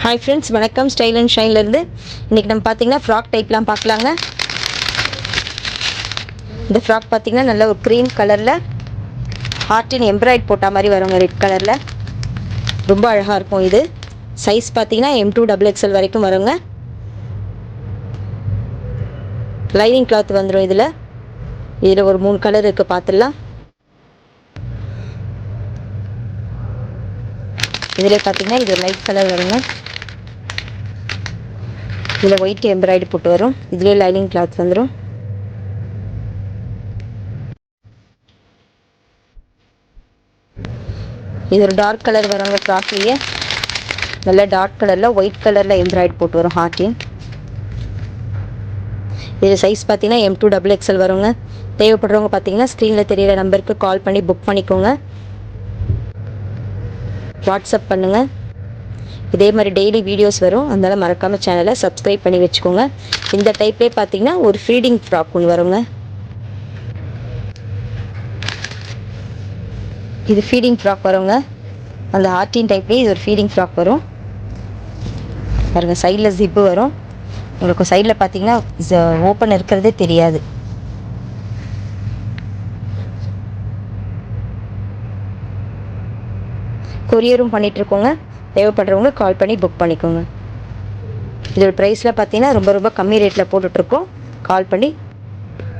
Hi friends, வணக்கம். Style and ஷைன்லேருந்து இன்றைக்கி நம்ம பார்த்திங்கன்னா ஃப்ராக் டைப்லாம் பார்க்கலாங்க. இந்த ஃப்ராக் பார்த்திங்கன்னா நல்ல ஒரு க்ரீம் கலரில் ஹார்ட்டின் எம்ப்ராய்ட் போட்ட மாதிரி வருங்க. ரெட் கலரில் ரொம்ப அழகாக இருக்கும். இது சைஸ் பார்த்திங்கன்னா M2 XXL வரைக்கும் வருங்க. லைனிங் கிளாத் வந்துடும். இதில் ஒரு 3 கலர் இருக்குது, பார்த்துடலாம். இதில் பார்த்திங்கன்னா இது லைட் கலர் வருங்க. இதில் ஒயிட் எம்ப்ராய்டு போட்டு வரும். இதிலே லைனிங் கிளாத் வந்துடும். இது ஒரு டார்க் கலர் வருங்க. ஃப்ராக்லேயே நல்ல டார்க் கலரில் ஒயிட் கலரில் எம்ப்ராய்டு போட்டு வரும் ஹார்ட்டின். இது சைஸ் பார்த்தீங்கன்னா M2 XXL வருங்க. தேவைப்படுறவங்க பார்த்தீங்கன்னா ஸ்க்ரீனில் தெரியிற நம்பருக்கு கால் பண்ணி புக் பண்ணிக்கோங்க. வாட்ஸ்அப் பண்ணுங்கள். இதே மாதிரி டெய்லி வீடியோஸ் வரும். அதனால் மறக்காமல் சேனலை சப்ஸ்கிரைப் பண்ணி வச்சுக்கோங்க. இந்த டைப்லேயே பார்த்தீங்கன்னா ஒரு ஃபீடிங் ஃப்ராக் ஒன்று வருங்க. இது ஃபீடிங் ஃப்ராக் வருங்க. அந்த ஹார்ட்டின் டைப்லேயே இது ஒரு ஃபீடிங் ஃப்ராக் வரும். பாருங்கள், சைடில் ஜிப்பு வரும். உங்களுக்கு சைடில் பார்த்தீங்கன்னா ஓப்பன் இருக்கிறதே தெரியாது. கொரியரும் பண்ணிகிட்ருக்கோங்க. தேவைப்படுறவங்க கால் பண்ணி புக் பண்ணிக்கோங்க. இதோட ப்ரைஸில் பார்த்தீங்கன்னா ரொம்ப கம்மி ரேட்டில் போட்டுட்ருக்கோம். கால் பண்ணி